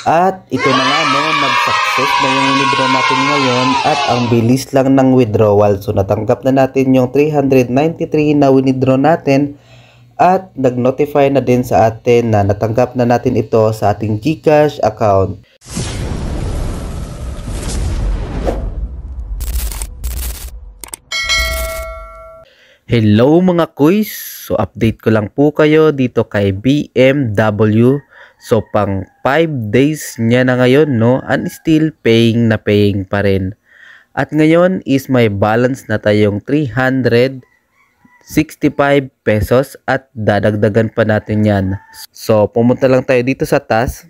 At ito na nga no, nag-success na yung withdraw natin ngayon at ang bilis lang ng withdrawal. So natanggap na natin yung 393 na withdraw natin at nag-notify na din sa atin na natanggap na natin ito sa ating GCash account. Hello mga kuys! So update ko lang po kayo dito kay BMW. So pang 5 days niya na ngayon no, and still paying na paying pa rin. At ngayon is may balance na tayong 365 pesos at dadagdagan pa natin yan. So pumunta lang tayo dito sa task.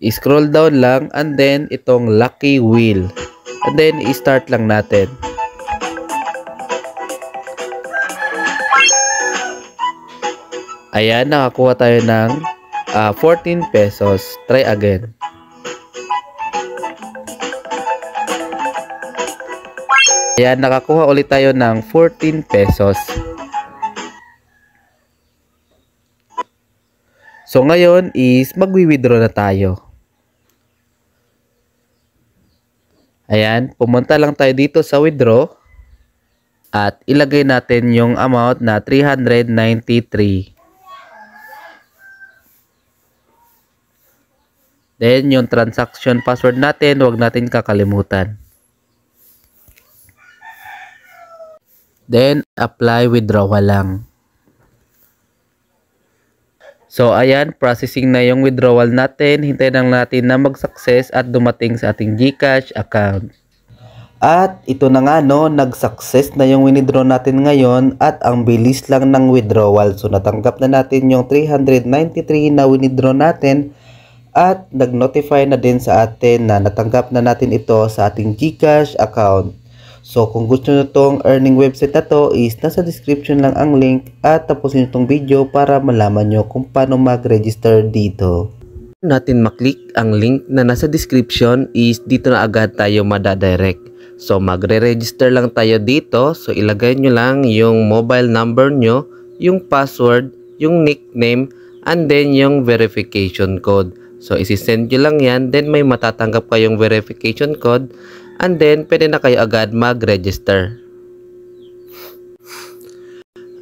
I-scroll down lang and then itong lucky wheel. And then, i-start lang natin. Ayan, nakakuha tayo ng 14 pesos. Try again. Ayan, nakakuha ulit tayo ng 14 pesos. So, ngayon is magwi-withdraw na tayo. Ayan, pumunta lang tayo dito sa withdraw at ilagay natin yung amount na 393. Then yung transaction password natin, huwag natin kakalimutan. Then apply withdrawal lang. So ayan, processing na yung withdrawal natin. Hintayin lang natin na mag-success at dumating sa ating GCash account. At ito na nga no, nag-success na yung withdraw natin ngayon at ang bilis lang ng withdrawal. So natanggap na natin yung 393 na withdraw natin at nag-notify na din sa atin na natanggap na natin ito sa ating GCash account. So kung gusto nyo itong earning website na to is nasa description lang ang link at tapusin itong video para malaman nyo kung paano mag-register dito. Natin maklik ang link na nasa description is dito na agad tayo madadirect. So magre-register lang tayo dito. So ilagay nyo lang yung mobile number nyo, yung password, yung nickname, and then yung verification code. So isi-send nyo lang yan, then may matatanggap kayong verification code. And then, pwede na kayo agad mag-register.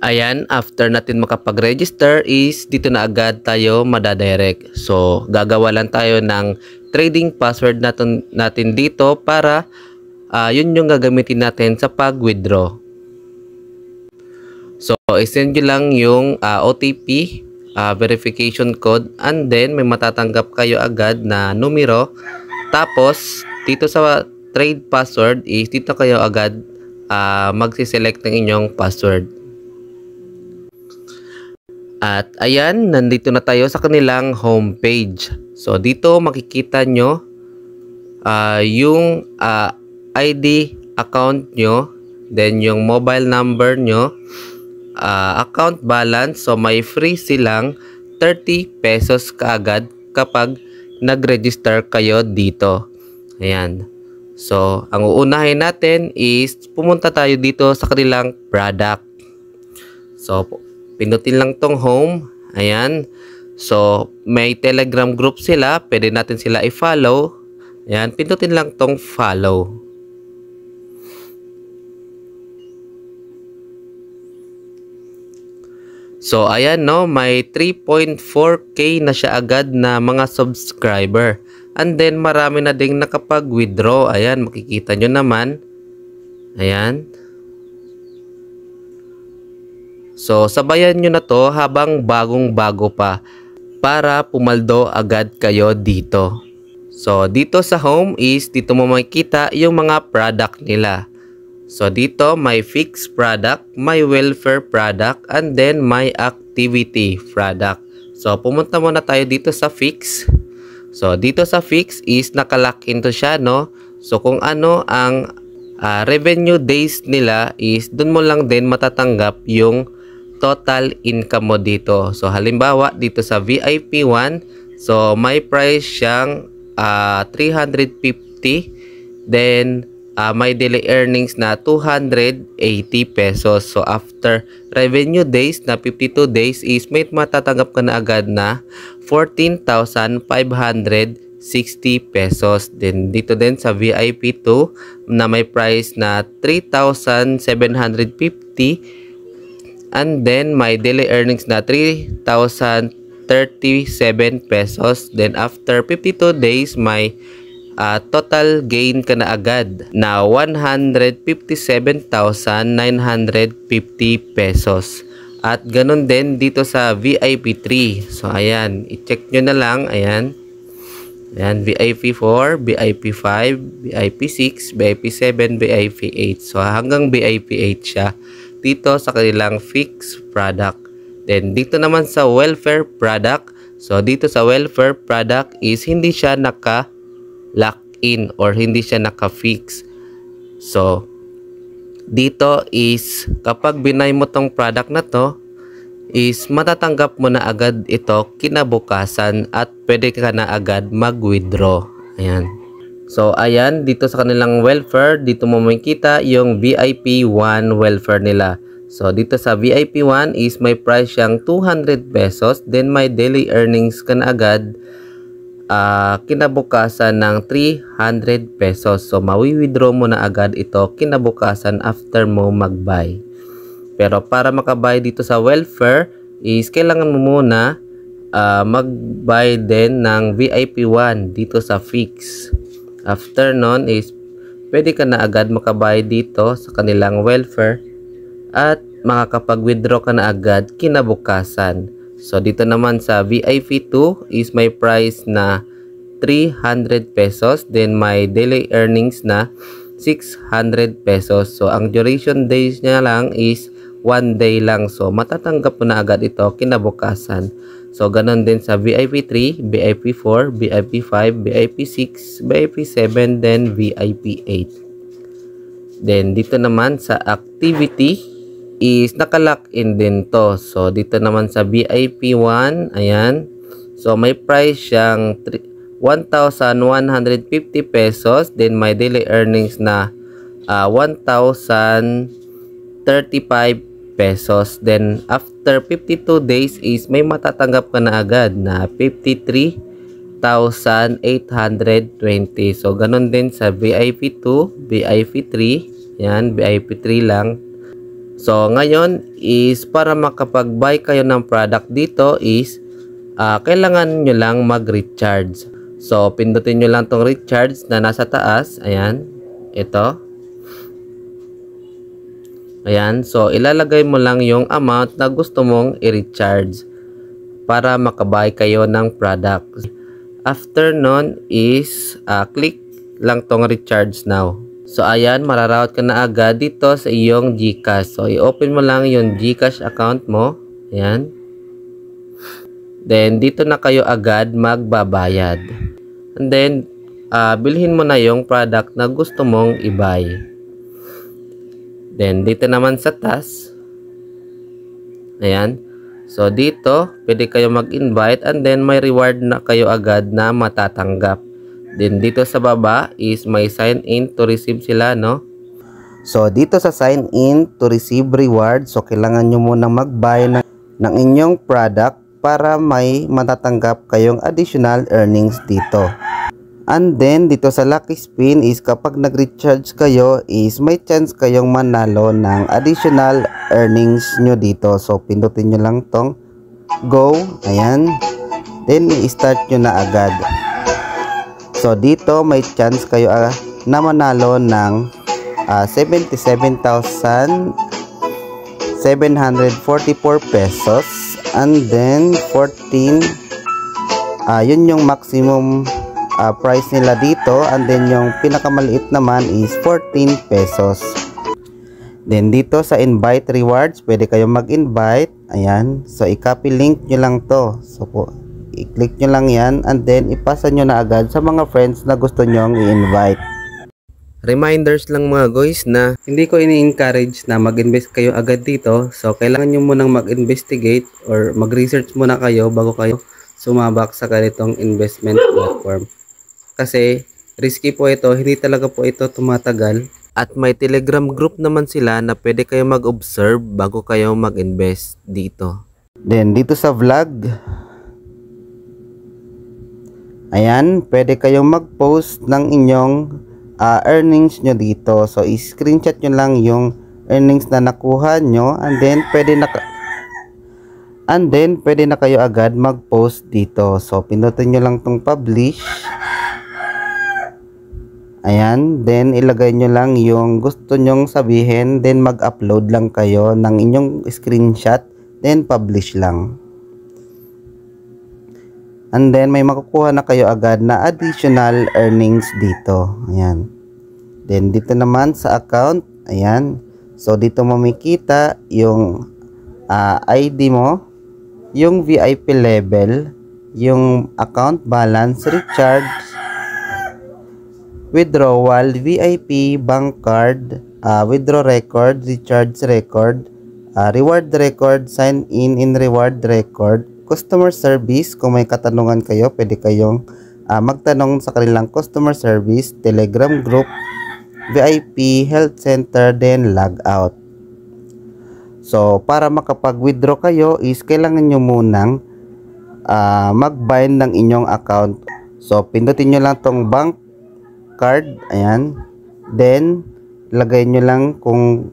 Ayan, after natin makapag-register is dito na agad tayo madadirect. So, gagawa lang tayo ng trading password natin dito para yun yung gagamitin natin sa pag-withdraw. So, isend nyo lang yung OTP, verification code, and then may matatanggap kayo agad na numero. Tapos, dito sa trade password is dito kayo agad magsiselect ng inyong password. At ayan, nandito na tayo sa kanilang homepage. So dito makikita nyo yung ID account nyo, then yung mobile number nyo, account balance. So may free silang 30 pesos kaagad kapag nag-register kayo dito. Ayan. So, ang uunahin natin is pumunta tayo dito sa kanilang product. So, pindutin lang tong home. Ayan. So, may Telegram group sila. Pwede natin sila i-follow. Ayan. Pindutin lang tong follow. So, ayan no. May 3.4k na siya agad na mga subscriber. And then, marami na ding nakapag-withdraw. Ayan, makikita nyo naman. Ayan. So, sabayan nyo na to habang bagong-bago pa para pumaldo agad kayo dito. So, dito sa home is dito mo makikita yung mga product nila. So, dito may fixed product, may welfare product, and then may activity product. So, pumunta muna tayo dito sa fixed. So, dito sa fix is nakalock into siya, no? So, kung ano ang revenue days nila is dun mo lang din matatanggap yung total income mo dito. So, halimbawa, dito sa VIP 1, so, may price siyang 350. Then, may daily earnings na 280 pesos. So after revenue days na 52 days is may matatanggap ka na agad na 14,560 pesos. Then dito din sa VIP 2 na may price na 3,750 and then may daily earnings na 3,037 pesos. Then after 52 days may total gain ka na agad na 157,950 pesos. At ganun din dito sa VIP 3. So ayan, i-check nyo na lang. Ayan. Ayan, VIP 4, VIP 5, VIP 6, VIP 7, VIP 8. So hanggang VIP 8 siya dito sa kanilang fixed product. Then dito naman sa welfare product. So dito sa welfare product is hindi siya lock in or hindi siya naka-fix. So dito is kapag binay mo tong product na to is matatanggap mo na agad ito kinabukasan at pwede ka na agad mag-withdraw. Ayan. So ayan, dito sa kanilang welfare, dito mo makikita yung VIP 1 welfare nila. So dito sa VIP 1 is may price siyang 200 pesos, then may daily earnings ka na agad kinabukasan ng 300 pesos. So mawi-withdraw mo na agad ito kinabukasan after mo mag-buy. Pero para makabuy dito sa welfare is kailangan mo muna mag-buy din ng VIP 1 dito sa fix. After nun is pwede ka na agad makabuy dito sa kanilang welfare at makakapag-withdraw ka na agad kinabukasan. So dito naman sa VIP 2 is may price na 300 pesos, then may daily earnings na 600 pesos. So ang duration days niya lang is 1 day lang. So matatanggap mo na agad ito kinabukasan. So ganun din sa VIP 3, VIP 4, VIP 5, VIP 6, VIP 7, then VIP 8. Then dito naman sa activity is nakalock in din to. So dito naman sa VIP 1, ayan. So may price siyang 1,150 pesos, then may daily earnings na 1,035 pesos. Then after 52 days is may matatanggap ka na agad na 53,820. So ganun din sa VIP 2, VIP 3, yan, VIP 3 lang. So ngayon is para makapag-buy kayo ng product dito is kailangan nyo lang mag-recharge. So pindutin nyo lang tong recharge na nasa taas. Ayan, ito. Ayan, so ilalagay mo lang yung amount na gusto mong i-recharge para makabuy kayo ng product. After nun is click lang tong recharge now. So ayan, mararoute ka na agad dito sa iyong GCash. So i-open mo lang yung GCash account mo. Ayan. Then dito na kayo agad magbabayad. And then bilhin mo na yung product na gusto mong i-buy. Then dito naman sa taas. Ayan. So dito pwede kayo mag-invite and then may reward na kayo agad na matatanggap. Then dito sa baba is may sign in to receive sila, no? So dito sa sign in to receive reward, so kailangan nyo muna mag-buy ng inyong product para may matatanggap kayong additional earnings dito. And then dito sa lucky spin is kapag nag-recharge kayo is may chance kayong manalo ng additional earnings nyo dito. So pindutin nyo lang tong go. Ayan. Then i-start nyo na agad. So dito may chance kayo na manalo ng 77,744 pesos and then 14 yun yung maximum price nila dito, and then yung pinakamaliit naman is 14 pesos. Then dito sa invite rewards pwede kayo mag-invite. Ayan, so i-copy link nyo lang to. So i-click nyo lang yan and then ipasa nyo na agad sa mga friends na gusto nyong i-invite. Reminders lang mga guys na hindi ko ini-encourage na mag-invest kayo agad dito. So kailangan nyo munang mag-investigate or mag-research muna kayo bago kayo sumabak sa ganitong investment platform. Kasi risky po ito, hindi talaga po ito tumatagal. At may Telegram group naman sila na pwede kayo mag-observe bago kayo mag-invest dito. Then dito sa vlog, ayan, pwede kayong mag-post ng inyong earnings nyo dito. So i-screenshot nyo lang yung earnings na nakuha nyo, and then pwede na kayo agad mag-post dito. So pindutin nyo lang tong publish. Ayan, then ilagay nyo lang yung gusto nyong sabihin, then mag-upload lang kayo ng inyong screenshot, then publish lang. And then may makukuha na kayo agad na additional earnings dito. Ayan. Then dito naman sa account, ayan. So dito mo makikita yung ID mo, yung VIP level, yung account balance, recharge, withdrawal, VIP, bank card, withdraw record, recharge record, reward record, sign in reward record, customer service. Kung may katanungan kayo, pwede kayong magtanong sa kanilang customer service, Telegram group, VIP, health center, then log out. So para makapag-withdraw kayo is kailangan nyo munang mag-bind ng inyong account. So pindutin nyo lang tong bank card, ayan, then lagay nyo lang kung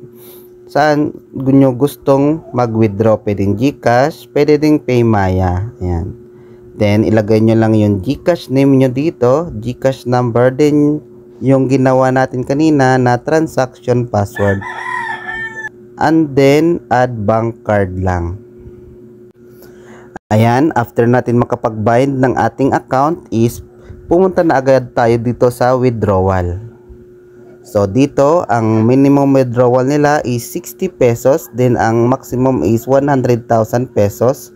saan nyo gustong mag-withdraw. Pwedeng GCash, pwede ding Paymaya, ayan. Then ilagay nyo lang yung GCash name nyo dito, GCash number, then yung ginawa natin kanina na transaction password, and then add bank card lang. Ayan, after natin makapag-bind ng ating account is pumunta na agad tayo dito sa withdrawal. So dito ang minimum withdrawal nila is 60 pesos, then ang maximum is 100,000 pesos.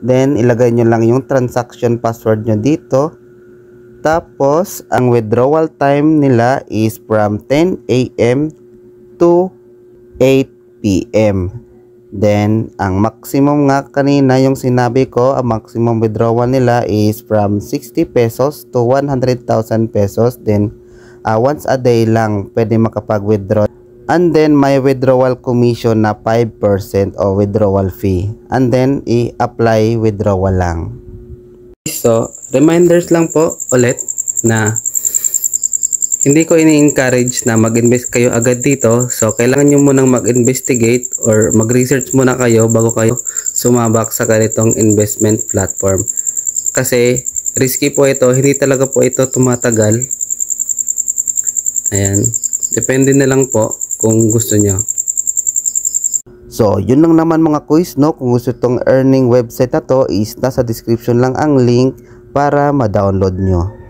Then ilagay nyo lang yung transaction password nyo dito. Tapos ang withdrawal time nila is from 10 AM to 8 PM. Then ang maximum nga kanina yung sinabi ko, ang maximum withdrawal nila is from 60 pesos to 100,000 pesos. Then once a day lang pwede makapag-withdraw. And then may withdrawal commission na 5% o withdrawal fee. And then i-apply withdrawal lang. So reminders lang po ulit na hindi ko ini-encourage na mag-invest kayo agad dito. So kailangan nyo munang mag-investigate or mag-research muna kayo bago kayo sumabak sa ganitong investment platform. Kasi risky po ito, hindi talaga po ito tumatagal. Ayan, depende na lang po kung gusto nyo. So yun lang naman mga quiz, no? Kung gusto itong earning website na to is nasa description lang ang link para ma-download nyo.